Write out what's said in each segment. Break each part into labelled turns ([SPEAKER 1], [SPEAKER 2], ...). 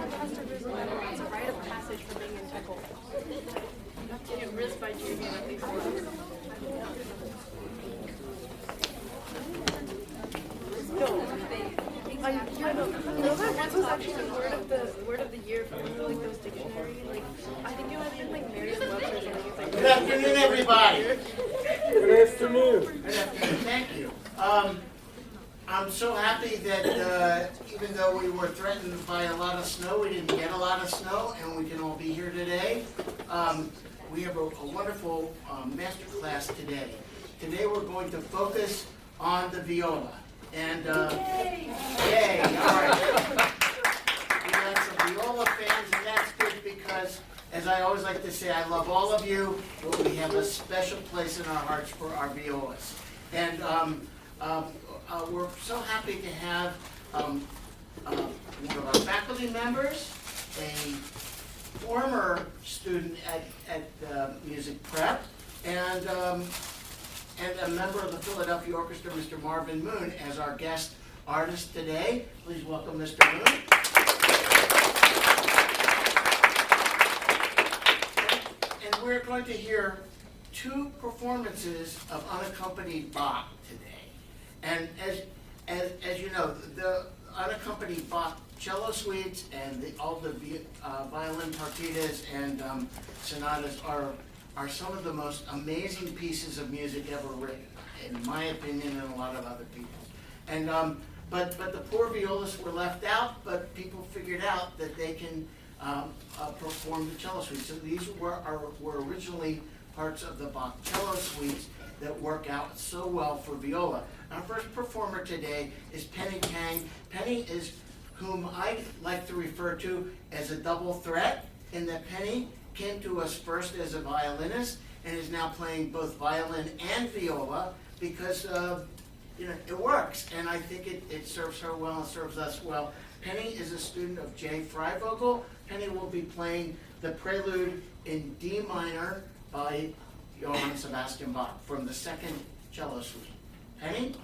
[SPEAKER 1] It's a rite of passage for being in Tickle. Getting risked by Jamie at least once. That once was actually the word of the year for like those dictionary. Like I think it was in like Merriam-Webster or something. It's like,
[SPEAKER 2] Good afternoon, everybody.
[SPEAKER 3] Good afternoon.
[SPEAKER 2] Good afternoon. Thank you. I'm so happy that even though we were threatened by a lot of snow, we didn't get a lot of snow, and we can all be here today. We have a wonderful master class today. Today we're going to focus on the viola. And yay! All right. We got some viola fans, and that's good because, as I always like to say, I love all of you, but we have a special place in our hearts for our violas. And we're so happy to have one of our faculty members, a former student at Music Prep, and a member of the Philadelphia Orchestra, Mr. Marvin Moon, as our guest artist today. Please welcome Mr. Moon. And we're going to hear two performances of unaccompanied Bach today. And as you know, the unaccompanied Bach cello suites and all the violin partitas and sonatas are some of the most amazing pieces of music ever written, in my opinion, and a lot of other people's. And but the poor violists were left out, but people figured out that they can perform the cello suites. So these were originally parts of the Bach cello suites that work out so well for viola. Our first performer today is Tang. Penny is whom I like to refer to as a double threat, in that Penny came to us first as a violinist and is now playing both violin and viola because it works, and I think it serves her well and serves us well. Penny is a student of J. Freivogel. Penny will be playing the prelude in D minor by Johann Sebastian Bach from the second cello suite. Penny?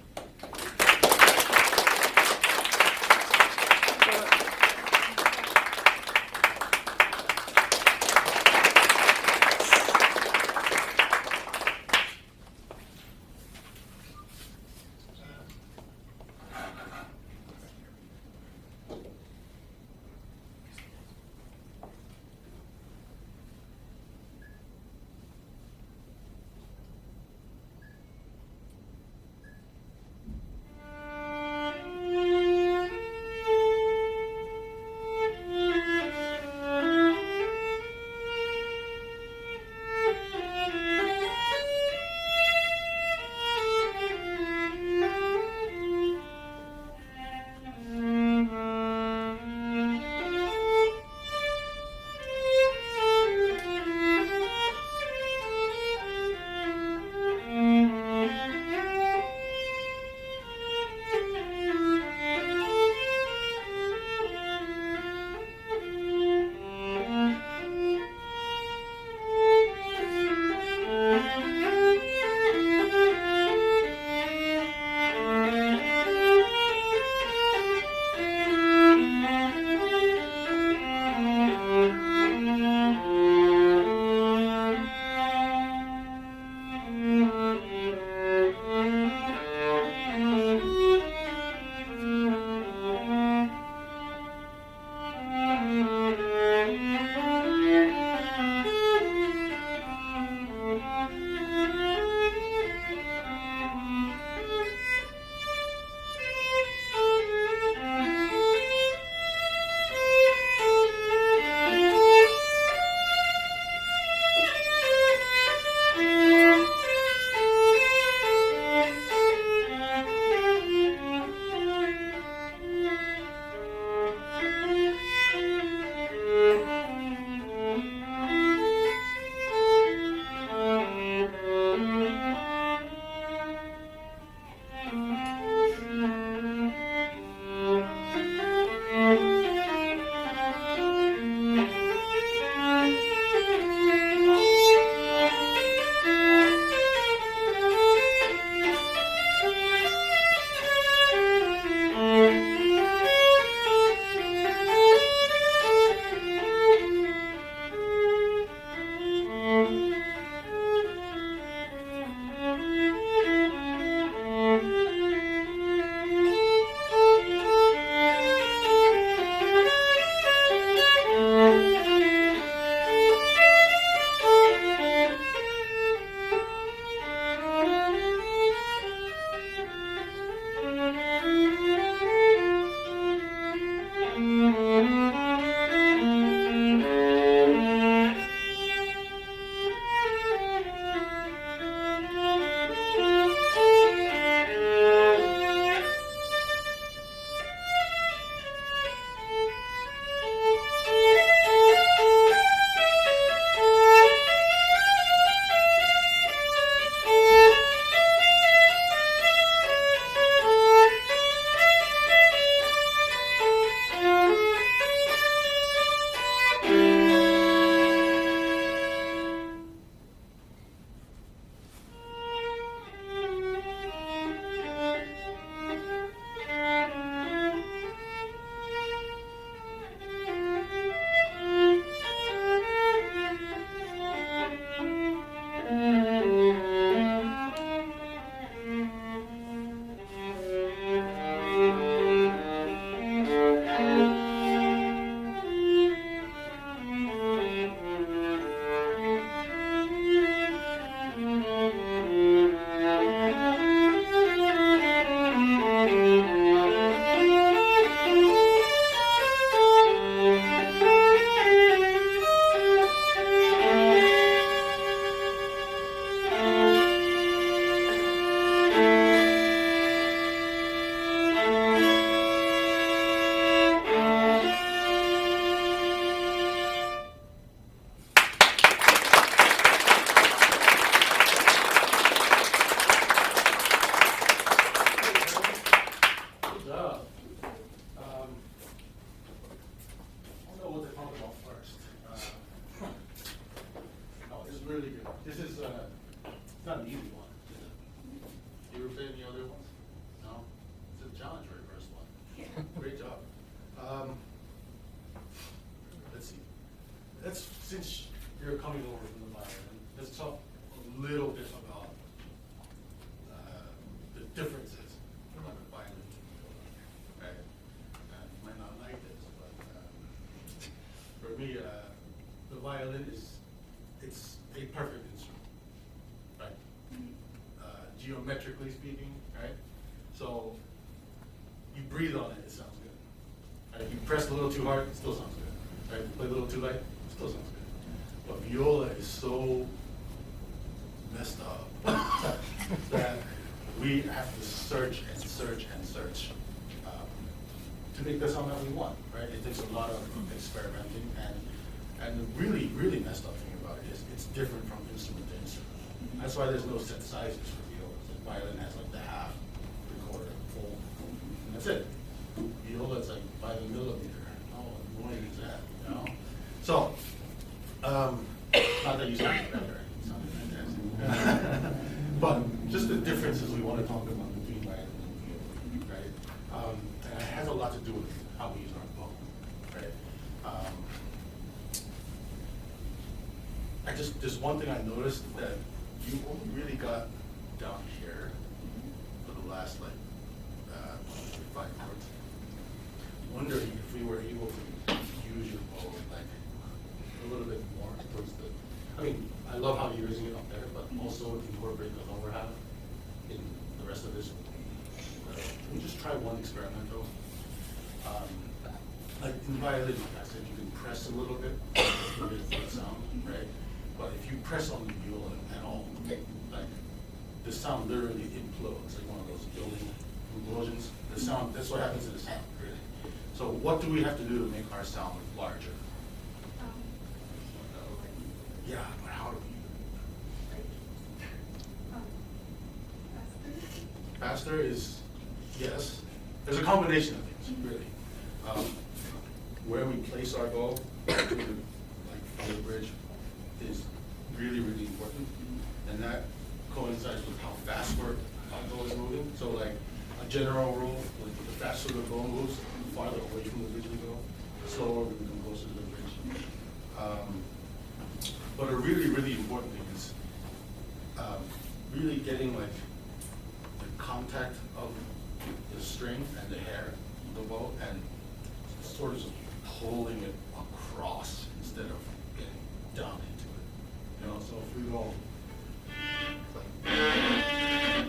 [SPEAKER 4] talk about first? Oh, it's really good. This is it's not an easy one, is it? You ever played any other ones? No? It's a challenge for your first one. Great job. Let's see. Since you're coming over from the violin, let's talk a little bit about the differences among the violin and the viola. Right? You might not like this, but for me, the violin it's a perfect instrument, right? Geometrically speaking, right? So you breathe on it, it sounds good. Right? If you press a little too hard, it still sounds good. Right? If you play a little too light, it still sounds good. But viola is so messed up that we have to search and search and search to make the sound that we want, right? It takes a lot of experimenting, and the really, really messed up thing about it is it's different from instrument to instrument. That's why there's no set sizes for violas. The violin has like the half, three-quarter, full, and that's it. Viola is like by the millimeter. How annoying is that, you know? So, not that you sound better, you sound fantastic. But just the differences we want to talk about between violin and viola, right? And it has a lot to do with how we use our bow, right? There's one thing I noticed that you only really got down here for the last like 5 chords. Wondering if we were able to use your bow like a little bit more towards the. I mean, I love how you're using it up there, but also incorporate the lower half in the rest of this. Can we just try one experiment though? Like in violin, like I said, you can press a little bit to get the sound, right? But if you press on the viola at all, like the sound literally implodes, like one of those building implosions. The sound, that's what happens to the sound, really. So what do we have to do to make our sound larger? Yeah, but how do we do it? Faster is, yes. There's a combination of things, really. Where we place our bow, like from the bridge, is really, really important. And that coincides with how fast our bow is moving. So like a general rule, like the faster the bow moves, the farther away from the bridge we go, the slower we come closer to the bridge. But a really, really important thing is really getting like the contact of the string and the hair of the bow and sort of just pulling it across instead of getting down into it. You know, so if we go like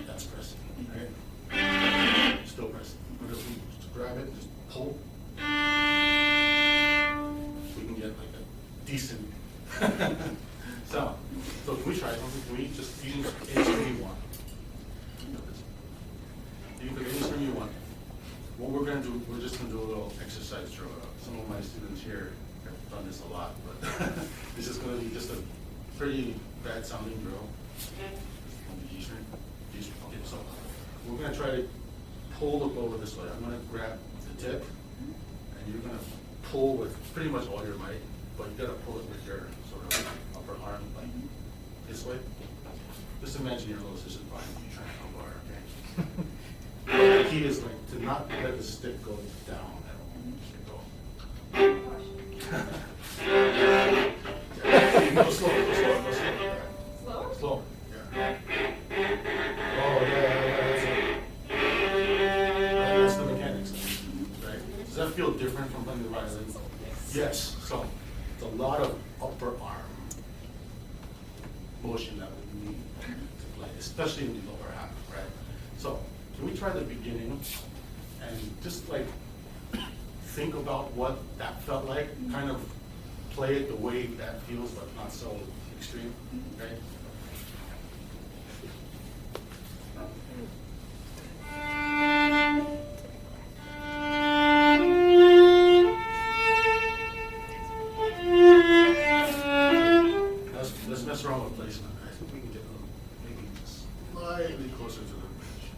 [SPEAKER 4] that's pressing, right? Still pressing. But if we just grab it and just pull, we can get like a decent sound. So can we try something? Can we just use any string you want? You can pick any string you want. What we're going to do, we're just going to do a little exercise drill. Some of my students here have done this a lot, but this is going to be just a pretty bad sounding drill. On the G string. Okay, so we're going to try to pull the bow this way. I'm going to grab the tip, and you're going to pull with pretty much all your might, but you got to pull it with your sort of upper arm, like this way. Just imagine your little sister behind you trying to help her, okay? But the key is like to not let the stick go down at all. Go slow, go slow, go slow.
[SPEAKER 1] Slower?
[SPEAKER 4] Slow, yeah. Oh, yeah, that's the mechanics, right? Does that feel different from playing the violin? Yes, so it's a lot of upper arm motion that we need to play, especially in the lower half, right? So, can we try the beginning and just like think about what that felt like, kind of play it the way that feels, but not so extreme, right? Let's mess around with placement. I think we can get maybe slightly closer to the bridge.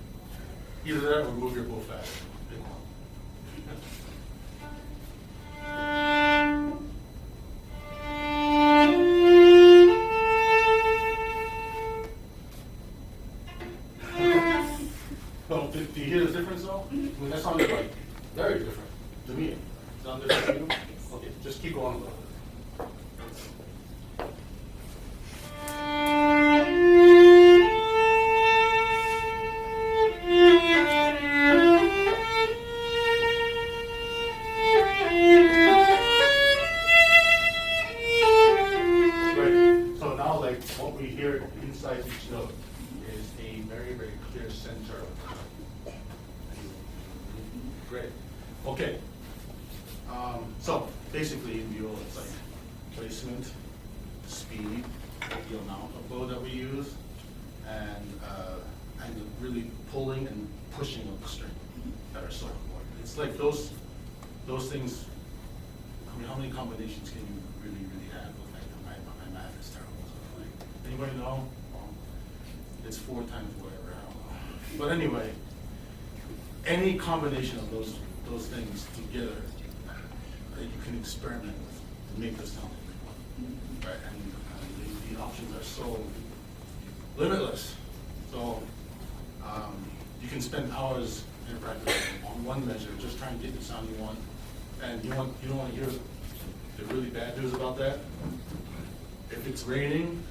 [SPEAKER 4] Either that or move your bow faster. to me. Sound different to you? Okay, just keep going a little bit. Right. So now, like, what we hear inside each note is a very, very clear center. Great. Okay. So basically in viola, it's like placement, speed, the amount of bow that we use, and the really pulling and pushing of the string that are so important. It's like those things. I mean, how many combinations can you really have? Like, my math is terrible. So like, anybody know? It's 4 times whatever. I don't know. But anyway, any combination of those things together that you can experiment with to make this sound right, and the options are so limitless. So you can spend hours in practice on one measure, just trying to get the sound you want. And you don't want to hear the really bad news about that. If it's raining,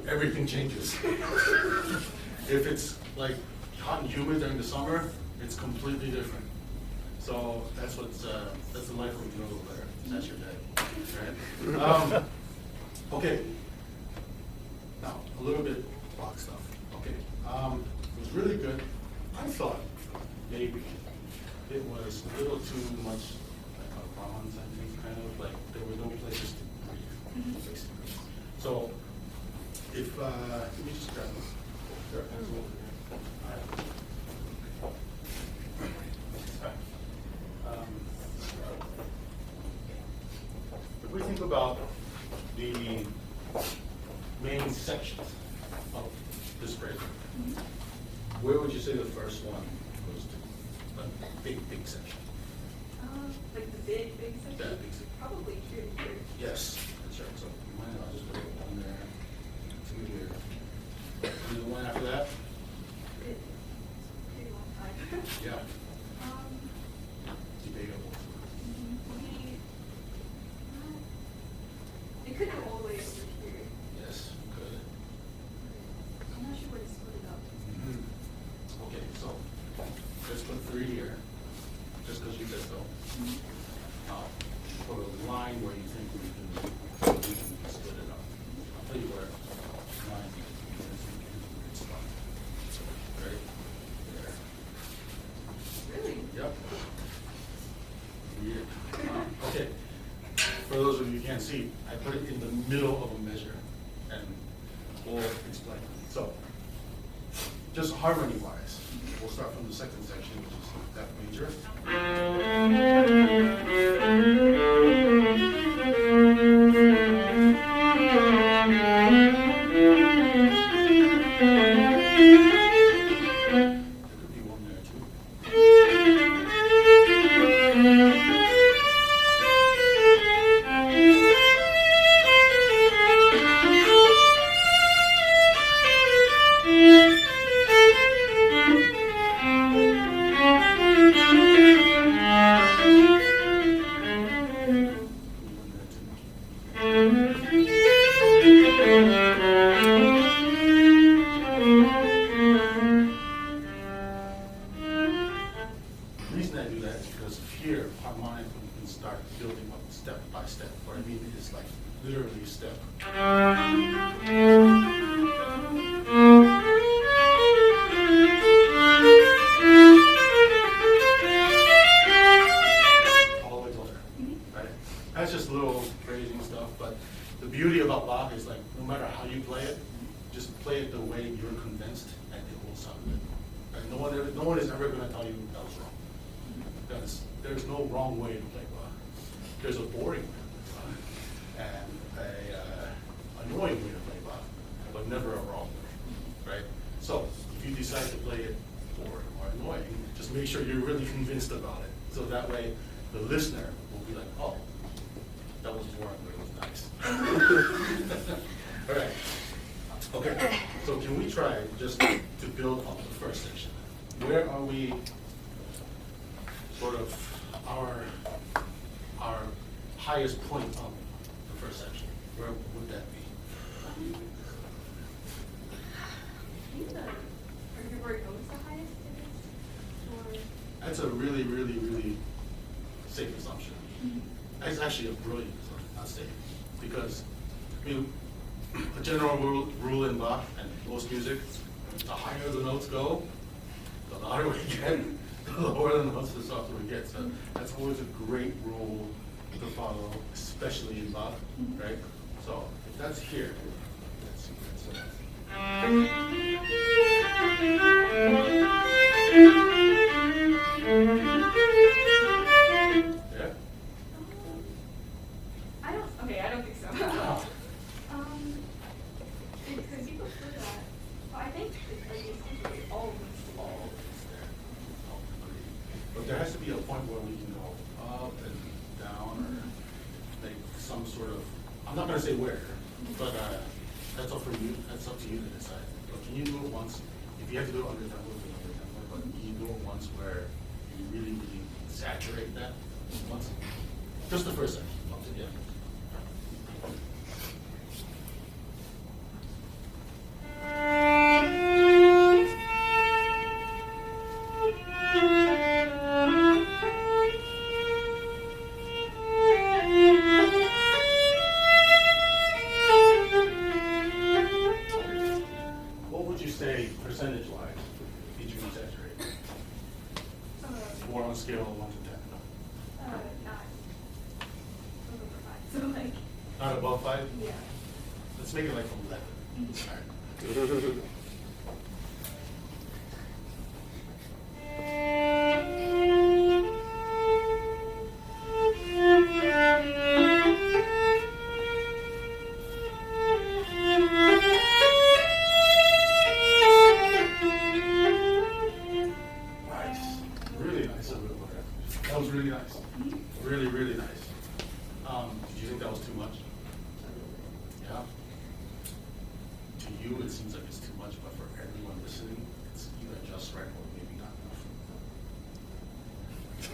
[SPEAKER 4] everything changes. If it's like hot and humid during the summer, it's completely different. So that's the life of a viola player. That's your day, right? Okay. Now a little bit Bach stuff. Okay. It was really good. I thought maybe it was a little too much like a bronze, I think, kind of like there were no places to breathe, basically. So if let me just grab this. Grab a pencil over here. All right. If we think about the main sections of this grade, where would you say the first one goes to? A big section.
[SPEAKER 1] Like the big section?
[SPEAKER 4] That big section.
[SPEAKER 1] Probably here to here.
[SPEAKER 4] Yes, that's right. So you mind, I'll just put it one there, 2 here. And the one after that?
[SPEAKER 1] Pretty long time.
[SPEAKER 4] Yeah. Debatable.
[SPEAKER 1] It could go all the way over here.
[SPEAKER 4] Yes, good.
[SPEAKER 1] I'm not sure where to split it up.
[SPEAKER 4] Okay, so let's put 3 here, just because you said so. Put a line where you think we can split it up. I'll tell you where line you can spot. Right there.
[SPEAKER 1] Really?
[SPEAKER 4] Yep. Weird. Okay. For those of you who can't see, I put it in the middle of a measure, and we'll explain. So, just harmony-wise, we'll start from the second section, which is F major. There could be one there too. The reason I do that is because here, harmonically, we can start building up step by step. What I mean is like literally step. All the way to there, right? That's just little phrasing stuff, but the beauty about Bach is like, no matter how you play it, just play it the way you're convinced and it will sound good. Right? No one is ever going to tell you that was wrong. Because there's no wrong way to play Bach. There's a boring way to play Bach and a annoying way to play Bach, but never a wrong way, right? So if you decide to play it boring or annoying, just make sure you're really convinced about it. So that way the listener will be like, oh, that was boring, but it was nice. All right. Okay, so can we try just to build up the first section? Where are we sort of our highest point of the first section? Where would that be?
[SPEAKER 1] Where it goes the highest it is? Or
[SPEAKER 4] That's a really, really, really safe assumption. It's actually a brilliant assumption, not safe. Because, I mean, a general rule in Bach and most music, the higher the notes go, the louder we get, the lower the notes, the softer we get. So that's always a great rule to follow, especially in Bach, right? So if that's here, let's see what that says. Yeah?
[SPEAKER 1] I don't think so.
[SPEAKER 4] Wow.
[SPEAKER 1] It could be before that. But I think it's like essentially all of this.
[SPEAKER 4] But there has to be a point where we can go up and down or make some sort of, I'm not gonna say where, but that's up for you, that's up to you to decide. But can you do it once? If you have to do it under tempo, do it under tempo, but can you do it once where you really, really saturate that once? Just the first section, up to the end. What would you say percentage-wise did you exaggerate? 4 on a scale of 1 to 10.
[SPEAKER 1] Not over 5. So like,
[SPEAKER 4] Not above 5?
[SPEAKER 1] yeah.
[SPEAKER 4] Let's make it like 11. All right. Nice. Really nice. That was really nice. Really, really nice. Did you think that was too much? Yeah? To you, it seems like it's too much, but for everyone listening, it's either just right or maybe not enough.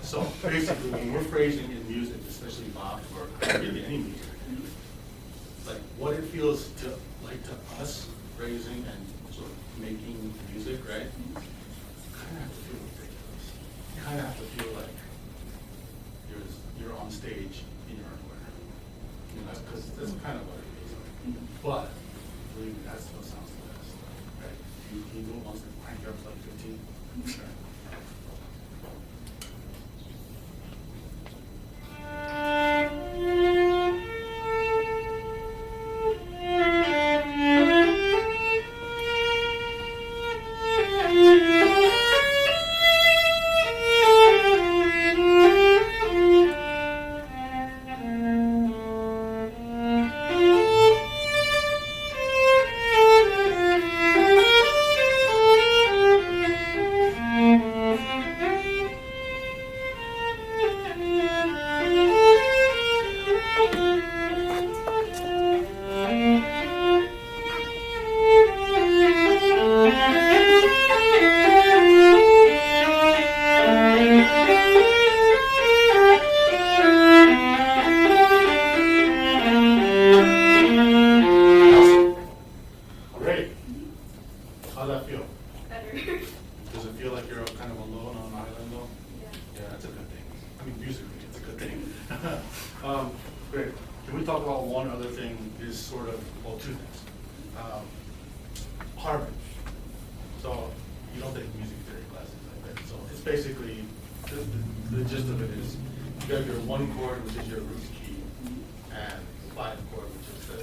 [SPEAKER 4] So basically, when we're phrasing in music, especially Bach or really any music, like what it feels to like to us phrasing and sort of making music, right? You kind of have to feel ridiculous. You kind of have to feel like you're on stage in your underwear. You know, because that's kind of what it is. But believe me, that's what sounds the best, right? You do it once, crank it up to like 15. Right? Great. How'd that feel?
[SPEAKER 1] Better.
[SPEAKER 4] Does it feel like you're kind of alone on an island though?
[SPEAKER 1] Yeah.
[SPEAKER 4] Yeah, that's a good thing. I mean, musically, it's a good thing. Great. Can we talk about one other thing? Is sort of, well, two things. Harmony. So you don't take music theory classes like that. So it's basically the gist of it is you have your 1 chord, which is your root key, and 5 chord, which is the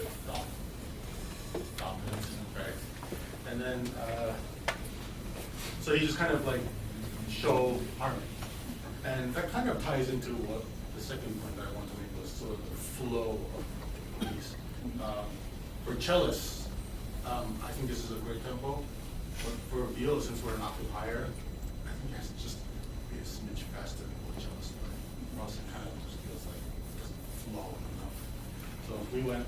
[SPEAKER 4] dominant, right? And then so you just kind of like show harmony. And that kind of ties into what the second point that I wanted to make was sort of the flow of the piece. For cellists, I think this is a great tempo. But for viola, since we're an octave higher, I think it has to just be a smidge faster than what cellists do. Or else it kind of just feels like it doesn't flow enough. So if we went,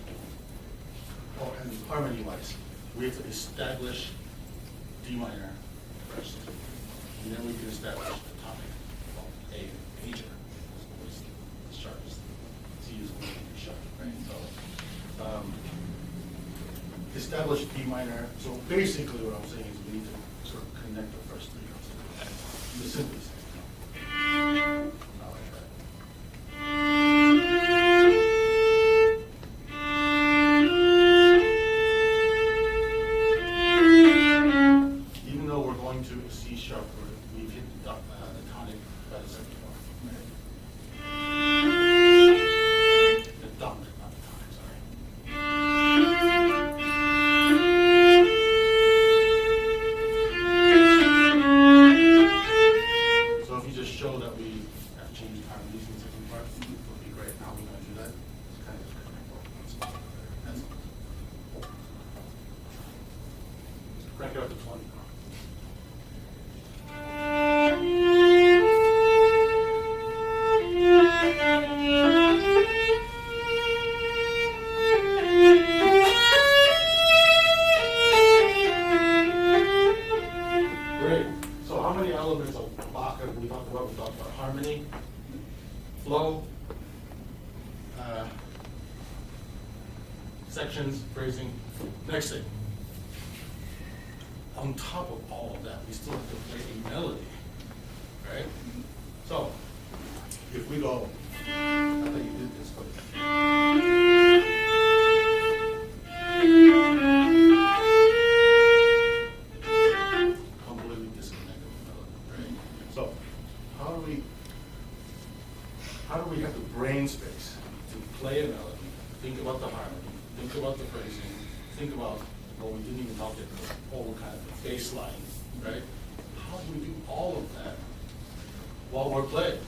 [SPEAKER 4] oh, and harmony-wise, we have to establish D minor first, and then we can establish the tonic, well, A major, is always the sharpest. It's used establish D minor. So basically what I'm saying is we need to sort of connect the first three notes. The simplest thing. Not like that. Even though we're going to a C sharp, we've hit the tonic by the second bar. The dunk, not the tonic, sorry. So if you just show that we have changed harmonies in the second part, it would be great. How are we going to do that? It's kind of just connect both notes together. That's all. Crank it up to 20. Great. So how many elements of Bach have we talked about? We talked about harmony, flow, sections, phrasing. Next thing. On top of all of that, we still have to play a melody, right? So, if we go, I thought you did this, but. Completely disconnected from melody, right? So, how do we have the brain space to play a melody, think about the harmony, think about the phrasing, think about, well, we didn't even talk about the whole kind of the bass line, right? How do we do all of that while we're playing?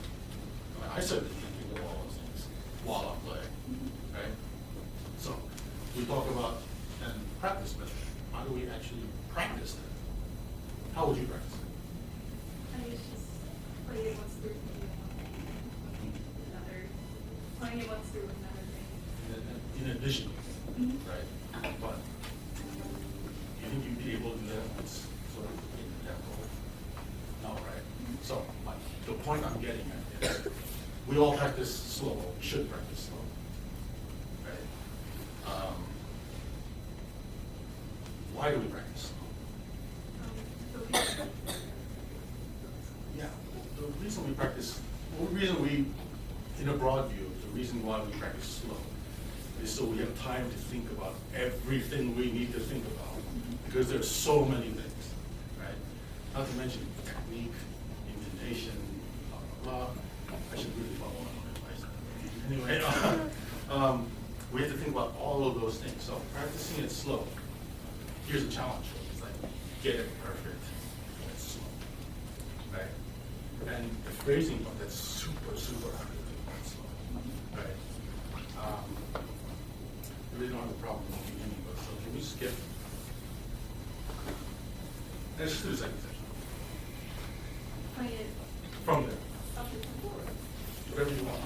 [SPEAKER 4] I certainly thinking of all those things while I'm playing, right? So, we talk about and practice method. How do we actually practice that? How would you practice it?
[SPEAKER 5] I mean, it's just playing it once through another, playing it once through another thing.
[SPEAKER 4] In addition, right? But you think you'd be able to do that once sort of in the tempo? No, right? So the point I'm getting at is we all practice slow. We should practice slow, right? Why do we practice slow? Yeah, well, the reason we practice, in a broad view, the reason why we practice slow is so we have time to think about everything we need to think about, because there's so many things, right? Not to mention technique, intonation, blah, blah, blah. I should really follow on advice. Anyway, we have to think about all of those things. So practicing it slow, here's a challenge. It's like, get it perfect, it's slow, right? And the phrasing part, that's super, super hard to do that slow, right? I really don't have a problem with the beginning, but so can we skip? Let's just do the second section.
[SPEAKER 5] Playing it
[SPEAKER 4] From there,
[SPEAKER 5] up to the floor.
[SPEAKER 4] whatever you want.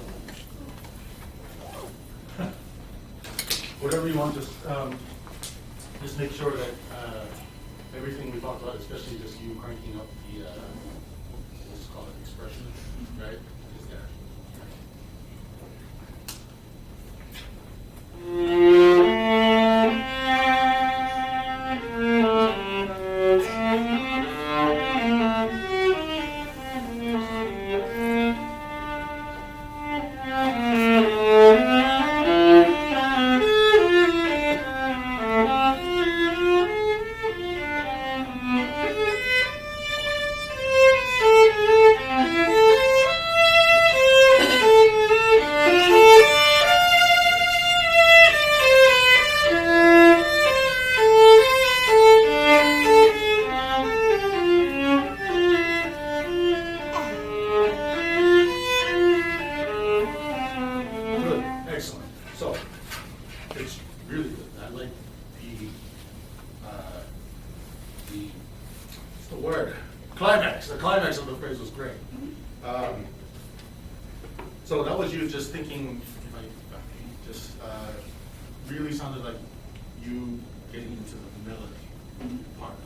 [SPEAKER 4] Whatever you want, just make sure that everything we talked about, especially just you cranking up the, let's call it expression, right? Is there. The climax of the phrase was great. So that was you just thinking, just really sounded like you getting into the melody part of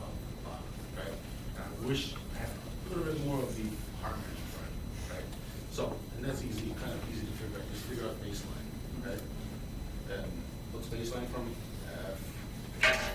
[SPEAKER 4] Bach, right? And I wish I had a little bit more of the harmony part, right? So, and that's easy, kind of easy to figure out. Just figure out bass line, right? And what's bass line from F?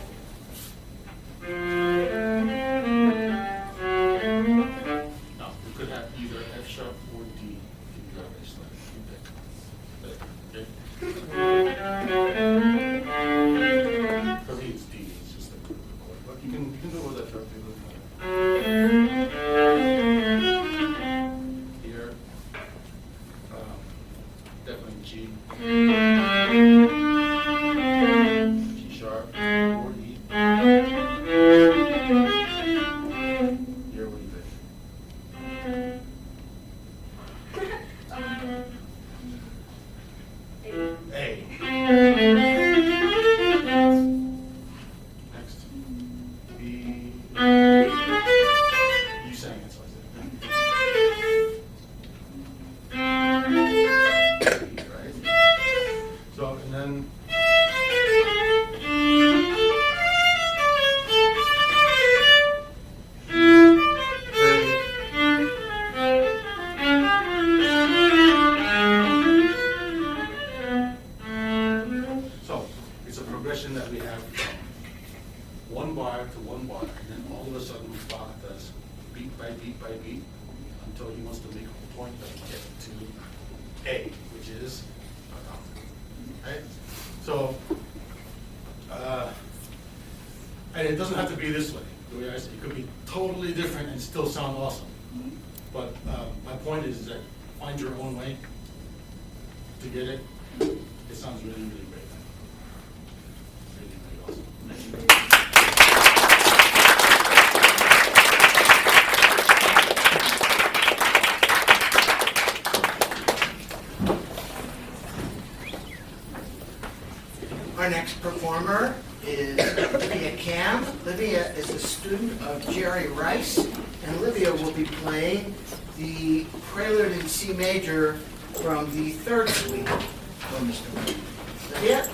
[SPEAKER 4] G, G sharp, or E. Here, what do you think? A. Next. B. You sang it, so I said. B, right? So, and then. So, it's a progression that we have from one bar to one bar, and then all of a sudden Bach does beat by beat by beat until he wants to make a point that we get to A, which is a octave. Right? So, and it doesn't have to be this way. The way I say it could be totally different and still sound awesome. But my point is that find your own way to get it. It sounds really, really great. Really, really awesome.
[SPEAKER 2] Our next performer is Livia Cam. Livia is a student of Jerry Rice, and Livia will be playing the Prelude in C major from the third suite from Mr. Moon. Livia?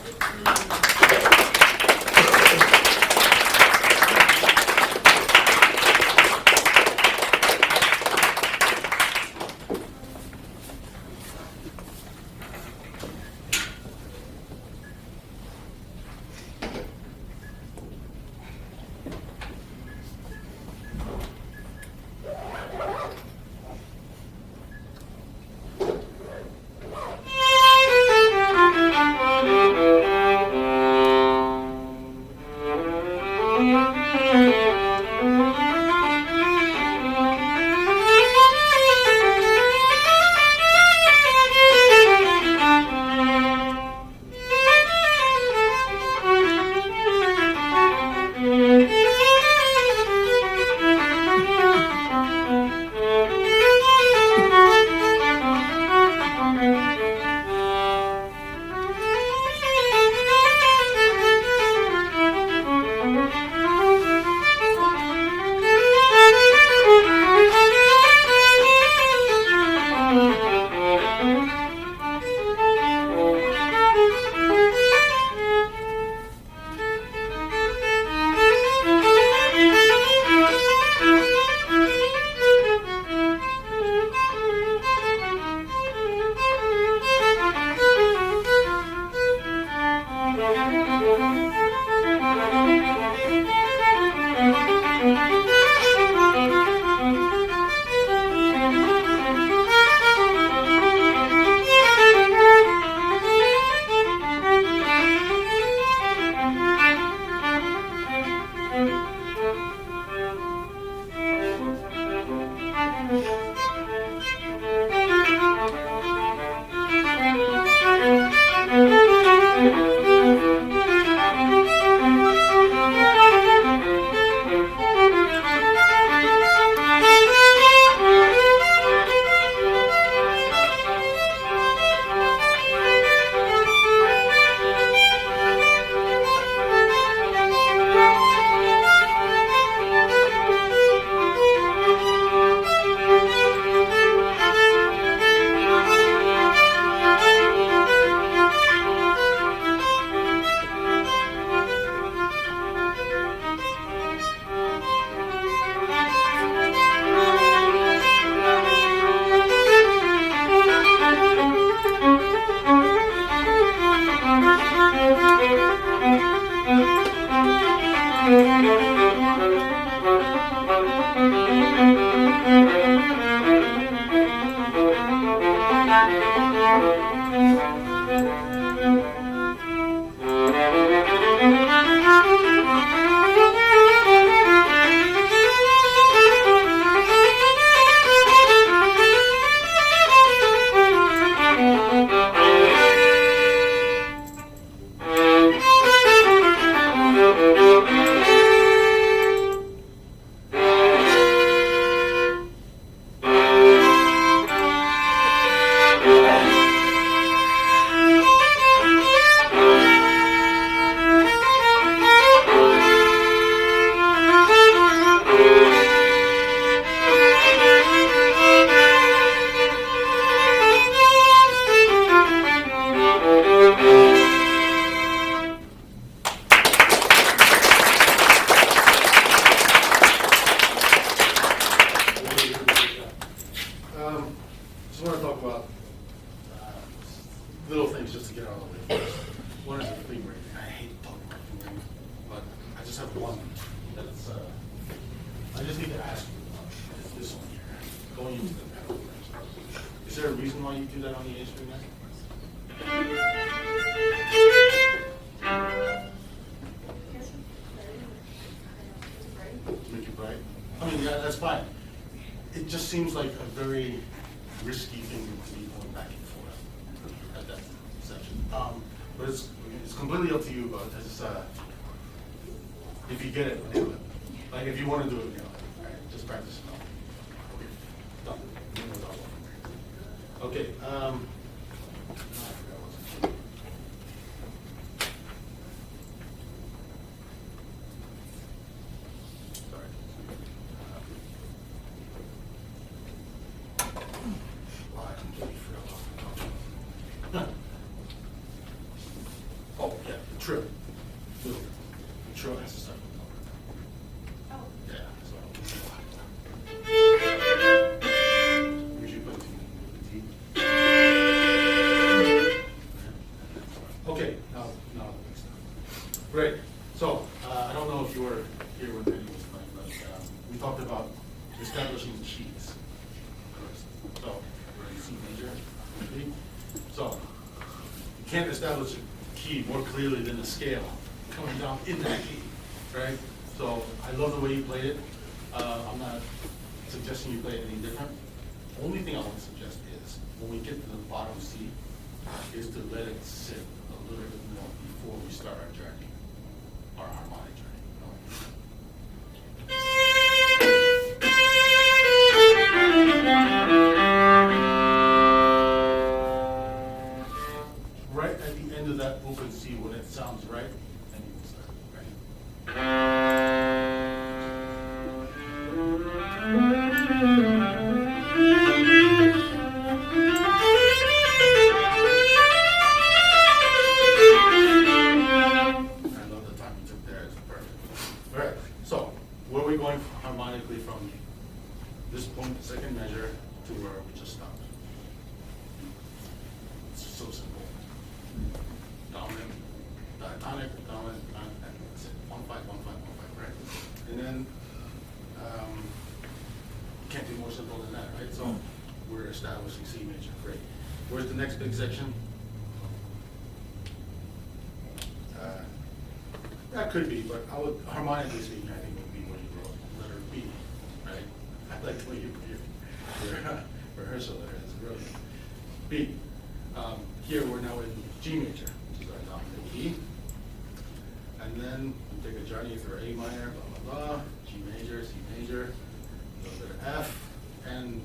[SPEAKER 4] little things just to get out of the way first. One is the finger ring. I hate talking about finger ring, but I just have one that's, I just need to ask you about. It's this one here, going into the pedal. Is there a reason why you do that on the A string there? To make it bright? I mean, yeah, that's fine. It just seems like a very risky thing to be going back and forth at that section. But it's completely up to you, but it's, if you get it, do it. Like, if you want to do it, you know, all right, just practice it out. Okay, done. Okay, I forgot what's it. Sorry. I completely forgot what I was talking about. Oh, yeah, the trill. The trill has to start with the
[SPEAKER 5] Oh.
[SPEAKER 4] yeah, so. Usually put the T. Okay, now the next time. Great. So, I don't know if you were here when Eddie was playing, but we talked about establishing the keys first. So, we're in C major. Okay? So, you can't establish a key more clearly than a scale coming down in that key, right? So, I love the way you played it. I'm not suggesting you play it any different. Only thing I want to suggest is, when we get to the bottom C, is to let it sit a little bit more before we start our journey, our harmonic journey. Right at the end of that open C, when it sounds right, then you can start, I love the time you took there, it's perfect. All right, so where are we going harmonically from this point, the second measure, to where we just stopped? It's so simple. Dominant, diatonic, dominant, and that's it. 1 5 1 5 1 5, right? And then can't be more simple than that, right? So we're establishing C major. Great. Where's the next big section? That could be, but I would, harmonically speaking, I think would be what you wrote, letter B, right? I like the way you put your rehearsal there, it's brilliant. B. Here we're now in G major, which is our dominant key. And then we take a journey through A minor, blah, blah, blah, G major, C major, a little bit of F, and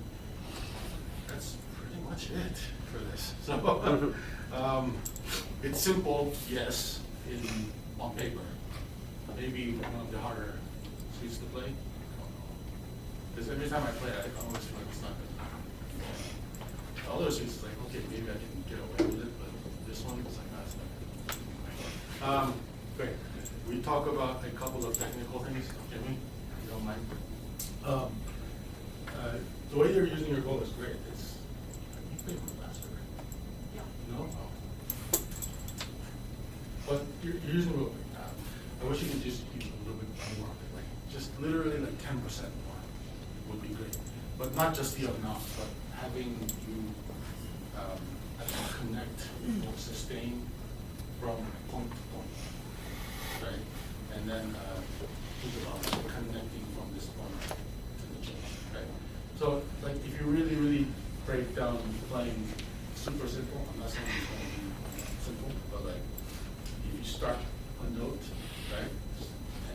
[SPEAKER 4] that's pretty much it for this. So, it's simple, yes, on paper. Maybe one of the harder suites to play. Because every time I play it, I always feel like it's not good. The other suites is like, okay, maybe I can get away with it, but this one is like, no, it's not good. Great. We talk about a couple of technical things, can we? If you don't mind. The way you're using your bow is great. It's, you play with faster, right?
[SPEAKER 5] Yeah.
[SPEAKER 4] No? Oh. But you're using a little bit. I wish you could just use a little bit more, like just literally like 10% more would be great. But not just the amount, but having you connect or sustain from point to point, right? And then think about connecting from this point to the change, right? So like if you really, really break down playing super simple, I'm not saying it's going to be simple, but like if you start a note, right?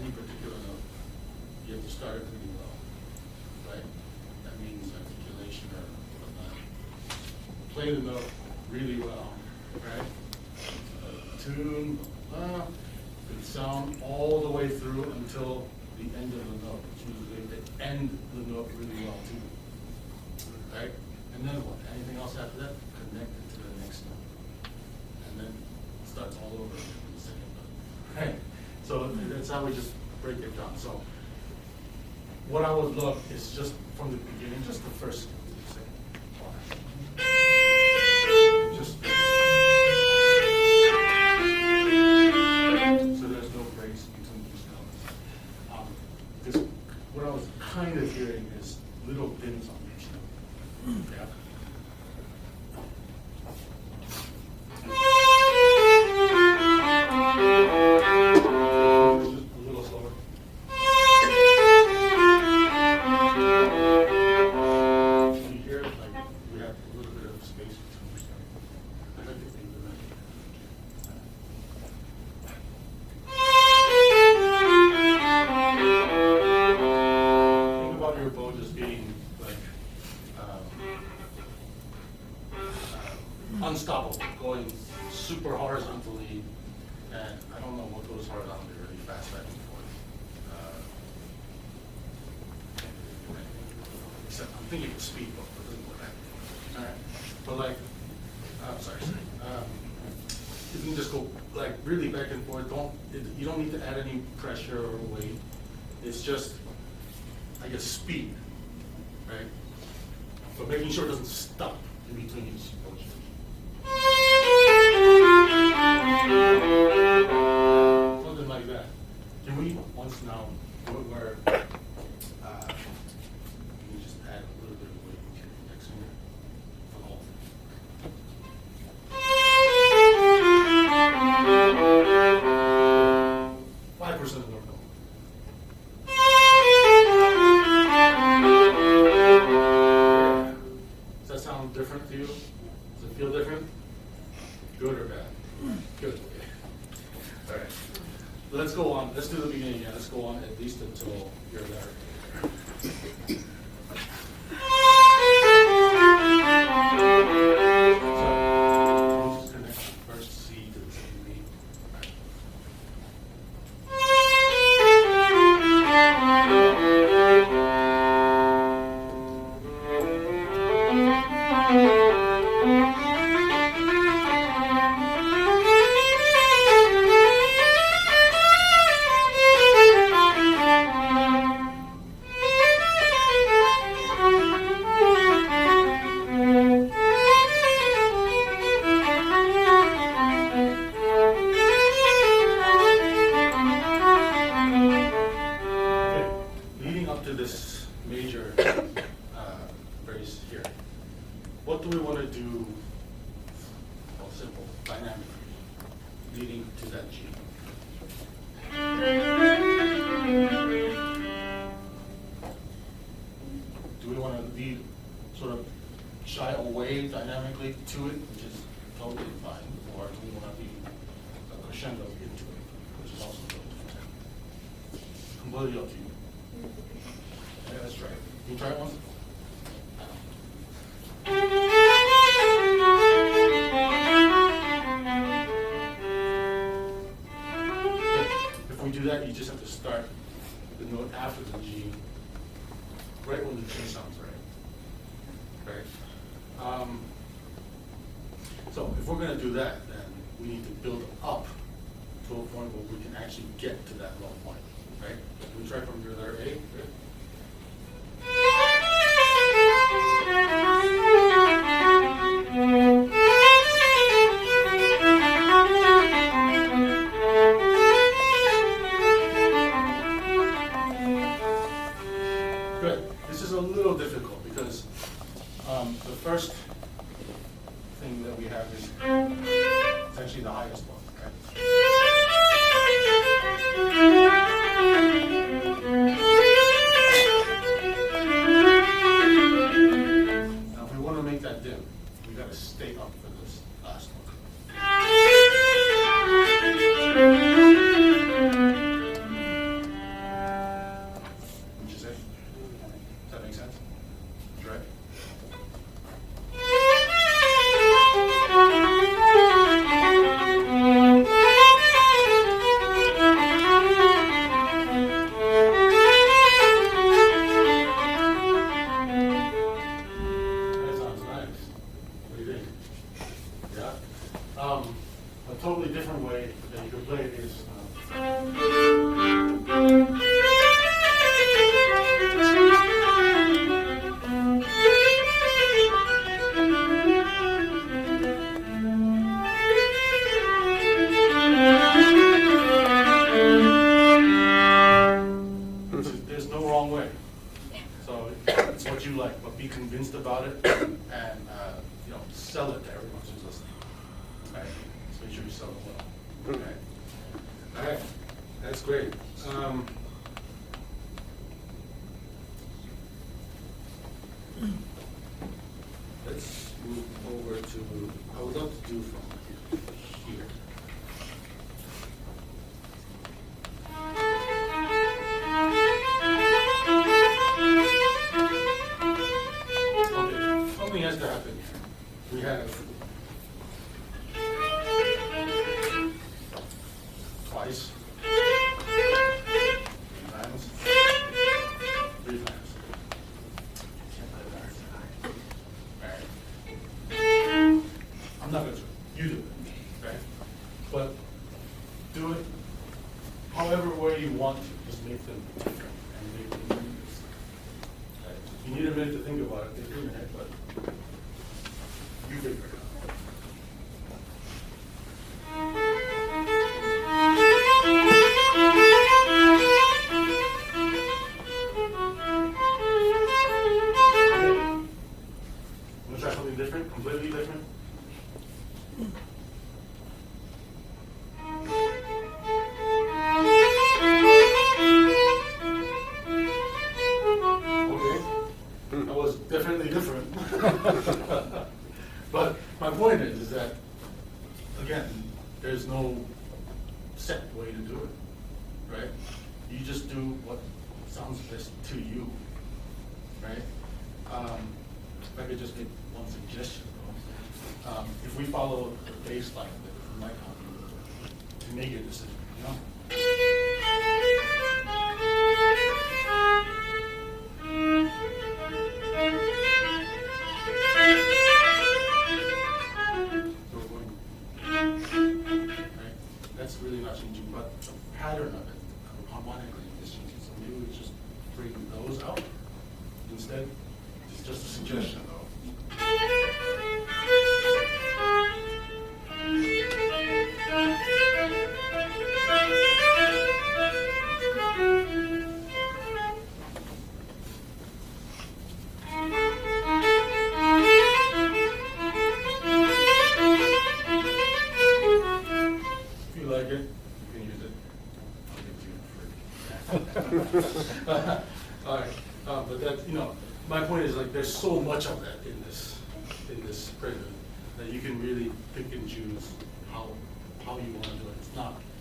[SPEAKER 4] Any particular note, you have to start it really well, right? That means articulation or whatnot. Play the note really well, right? Tune, the sound all the way through until the end of the note. Which means they end the note really well too, right? And then what? Anything else after that? Connect it to the next note, and then it starts all over again in the second note, right? So that's how we just break it down. So what I would love is just from the beginning, just the first second. Just unstoppable, going super horizontally, and I don't know what goes horizontally really fast back and forth. Except I'm thinking of speed, but it doesn't work that. All right, but like, I'm sorry. You can just go like really back and forth. You don't need to add any pressure or weight. It's just, I guess, speed, right? But making sure it doesn't stop in between each motion. Something like that. Can we once now do it where we just add a little bit of weight to the next finger for the whole thing? 5% of the work. Does that sound different to you? Does it feel different? Good or bad? Good. Okay. All right. Let's go on. Let's do the beginning again. Let's go on at least until you're there. So, just connect the first C to the second B. All right. Okay, leading up to this major phrase here, what do we want to do? Well, simple, dynamic, leading to that G. Do we want to lead sort of shy away dynamically to it, which is totally fine, or do we want to lead a crescendo into it, which is also totally fine? Completely up to you. Yeah, that's right. Can you try it once? If we do that, you just have to start the note after the G, right when the G sounds right. Right? So if we're going to do that, then we need to build up to a point where we can actually get to that low point. Right? Can we try from your letter A? Good. Good. This is a little difficult because the first thing that we have is it's actually the highest one. Right? Now, if we want to make that dim, we got to stay up for this last one. What'd you say? Does that make sense? Right? That sounds nice. What do you think? Yeah? A totally different way that you can play it is there's no wrong way. So it's what you like, but be convinced about it and sell it to everyone who's listening. All right? So make sure you sell it well. Okay. All right. That's great. Let's move over to, I would love to do from here. Okay, something has to happen here. We have you do it, right? But do it however way you want to, just make them different and make them unique. Right? You need a minute to think about it, take a minute, but you figure it out. Want to try something different, completely different? Okay, that was definitely different. But my point is that, again, there's no set way to do it, right? You just do what sounds best to you, right? If I could just make one suggestion, though. If we follow the bass line that might help you to make your decision, you know? So we're going, right? That's really not changing, but the pattern of it, harmonically, is changing. So maybe we just bring those out instead. It's just a suggestion, though. If you like it, you can use it. I'll give it to you for free. All right, but that, you know, my point is, like, there's so much of that in this prelude that you can really pick and choose how you want to do it.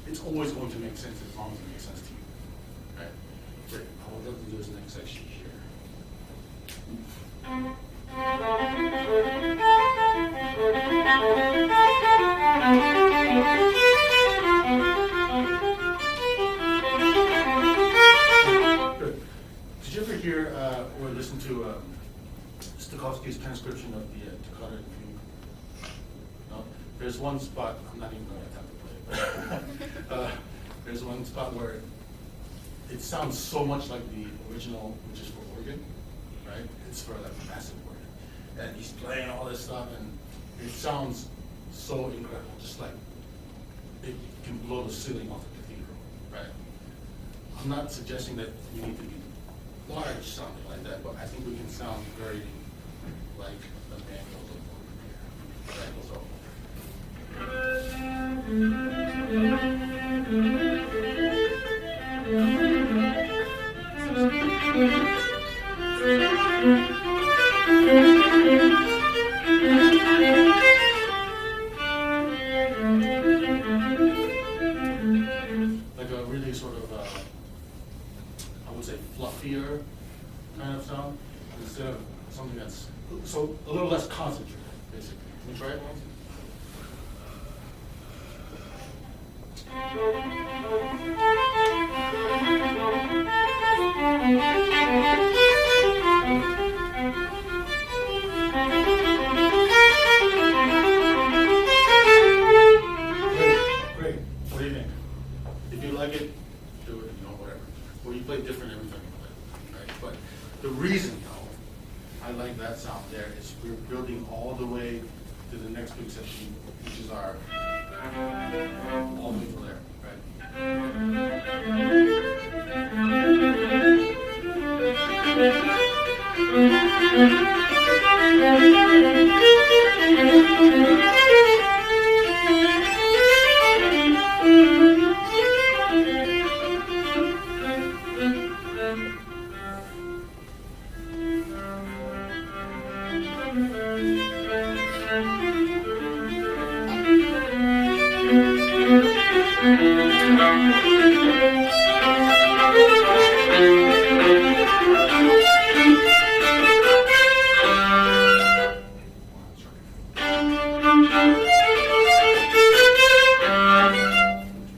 [SPEAKER 4] It's always going to make sense as long as it makes sense to you, right? Great. I would love to do this next section here. Good. Did you ever hear or listen to Stokowski's transcription of the Toccata and Fugue? No? There's one spot, I'm not even going to attempt to play it. There's one spot where it sounds so much like the original, which is for organ, right? It's for like massive organ. And he's playing all this stuff, and it sounds so incredible, just like it can blow the ceiling off the cathedral, right? I'm not suggesting that we need to be large sounding like that, but I think we can sound very like the manuals of organ here. Right? So, like a really sort of, I would say, fluffier kind of sound, instead of something that's so a little less concentrated, basically. Can you try it once? Great. What do you think? If you like it, do it, you know, whatever. Or you play different every time you play, right? But the reason, though, I like that sound there is we're building all the way to the next big section, which is our all the way from there,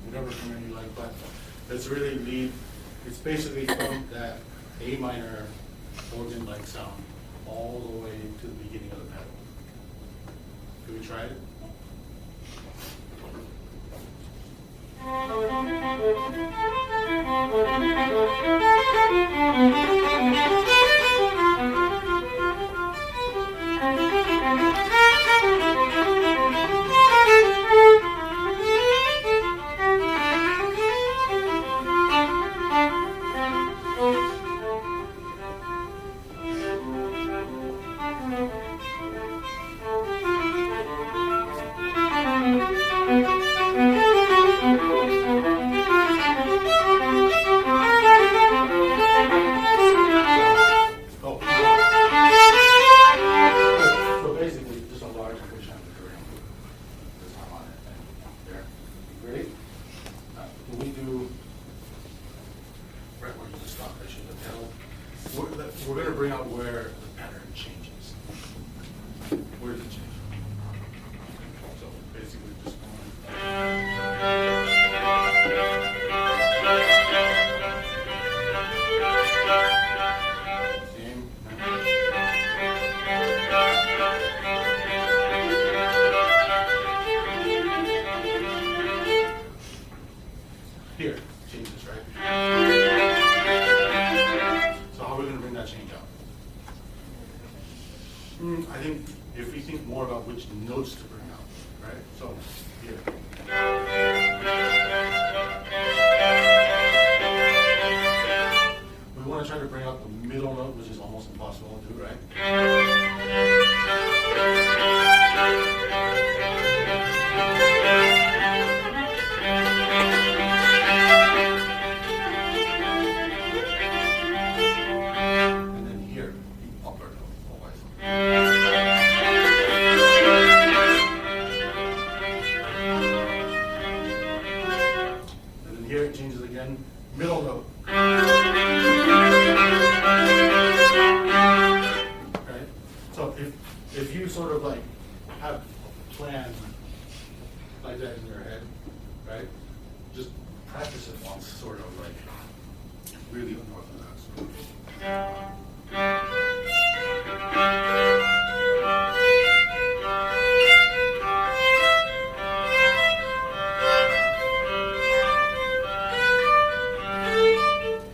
[SPEAKER 4] whatever command you like, but let's really lead. It's basically from that A minor organ-like sound all the way to the beginning of the pedal. Can we try it? Oh, so basically, just a large portion of the curriculum is on it. There, great. Can we do, right where you just stopped, actually, the pedal? We're going to bring out where the pattern changes. Where does it change? So basically, just same. Here, changes, right? So how are we going to bring that change out? I think if we think more about which notes to bring out, right? So here. We want to try to bring out the middle note, which is almost impossible to do, right? And then here, the upper note, always. And then here it changes again, middle note. Right? So if you sort of like have a plan like that in your head, right? Just practice it once, sort of like really unorthodox.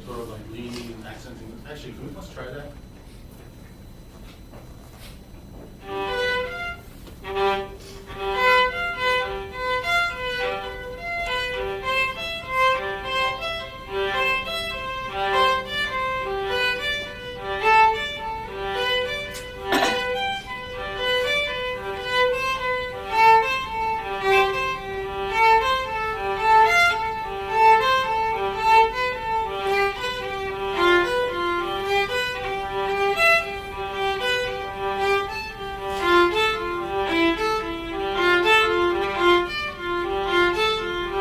[SPEAKER 4] Sort of like leaning and accenting. Actually, can we let's try that?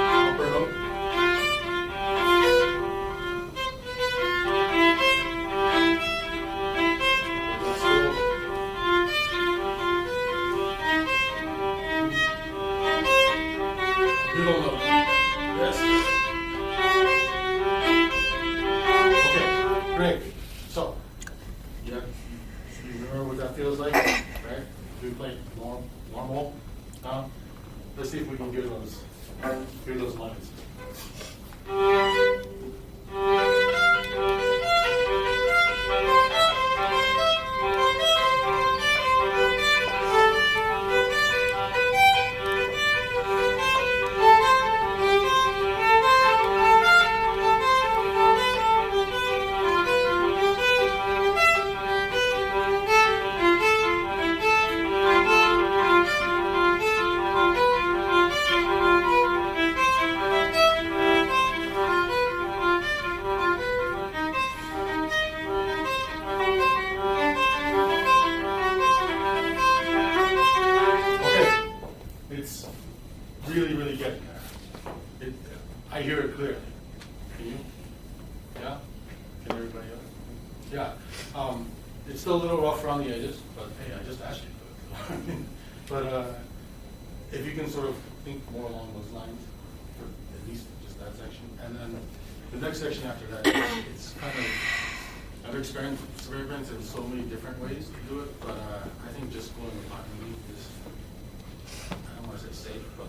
[SPEAKER 4] Upper note. Let's go. Middle note. Yes. Okay, great. So, yeah, you remember what that feels like, right? We play normal. Let's see if we can hear those lines. Really getting there. I hear it clearly. Can you? Yeah? Can everybody else? Yeah. It's still a little rough around the edges, but hey, I just asked you. But if you can sort of think more along those lines, for at least just that section, and then the next section after that, it's kind of, I've experienced in so many different ways to do it, but I think just going with harmony is, I don't want to say safe, but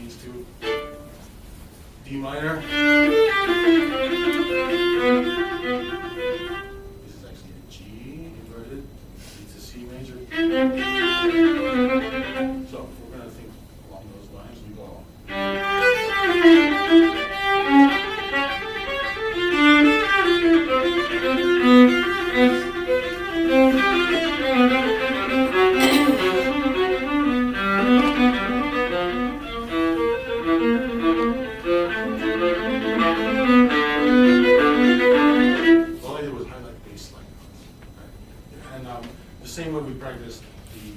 [SPEAKER 4] these two. D minor. This is actually a G inverted. It's a C major. So if we're going to think along those lines, we go. All I did was highlight bass line notes. Right? And the same way we practiced the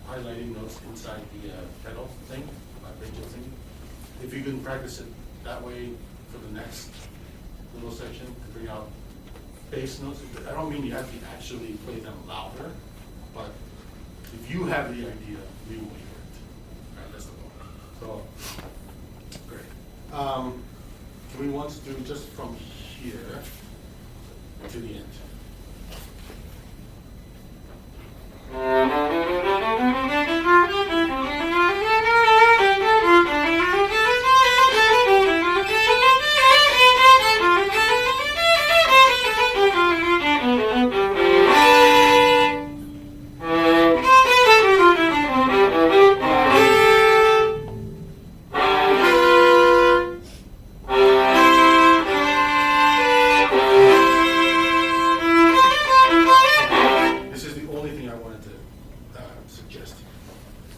[SPEAKER 4] highlighting notes inside the pedal thing, vibration thing. If you can practice it that way for the next little section to bring out bass notes, I don't mean you have to actually play them louder, but if you have the idea, we will hear it. Right, that's the goal. So, great. Can we once do just from here to the end?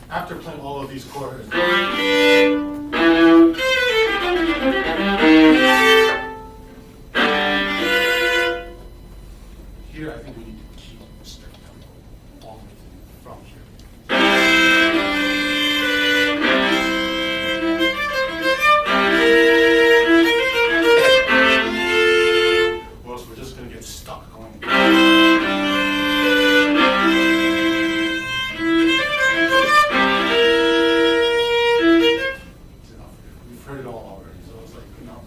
[SPEAKER 4] After playing all of these chords, here I think we need to keep strict tempo all the way from here. Or else we're just going to get stuck going. Heard it all already, so it's like, you know.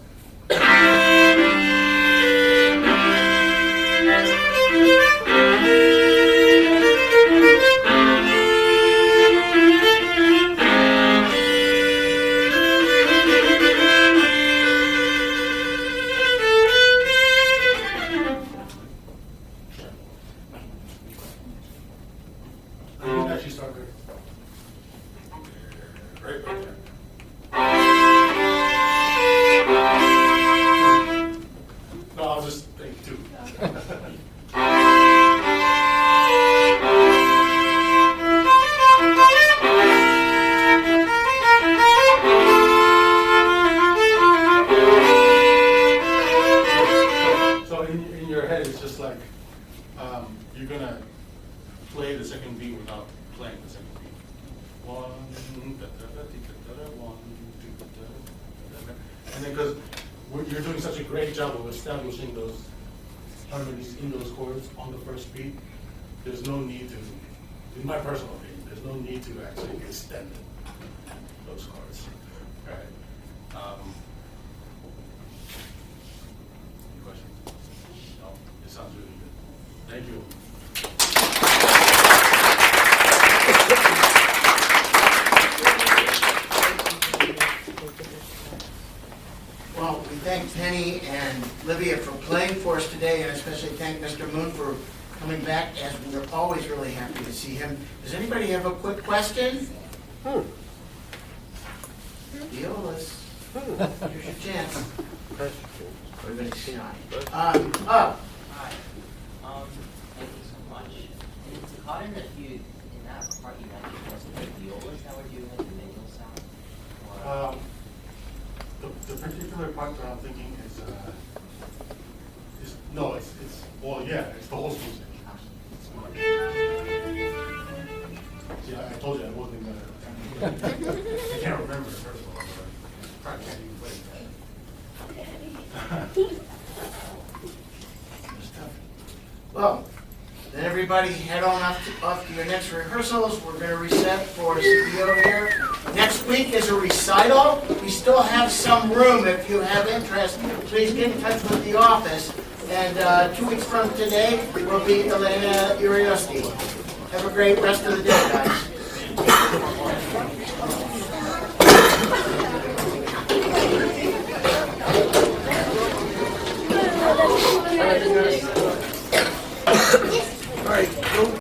[SPEAKER 4] You can actually start there. Right there. No, I'll just think too. So in your head, it's just like you're gonna play the second beat without playing the second beat. One, da, da, da, da, da, da, one, two, da, da, da, da. And then because you're doing such a great job of establishing those harmonies in those chords on the first beat, there's no need to, in my personal opinion, there's no need to actually extend those chords. Right? Any questions? No? It sounds really good. Thank you.
[SPEAKER 2] Well, we thank Penny and Livia for playing for us today, and especially thank Mr. Moon for coming back, as we're always really happy to see him. Does anybody have a quick question? Violists, here's your chance. Everybody's shy.
[SPEAKER 6] Hi. Thank you so much. It's caught in that part you mentioned, was it the violist that were doing like the nasal sound? Or-
[SPEAKER 4] The particular part that I'm thinking is no, it's well, yeah, it's the whole music. Yeah, I told you I wasn't gonna. I can't remember first of all, but I probably can't even play that.
[SPEAKER 2] Well, then everybody head on off to your next rehearsals. We're going to reset for CPO here. Next week is a recital. We still have some room. If you have interest, please get in touch with the office. And 2 weeks from today will be Elena Uriosti. Have a great rest of the day, guys.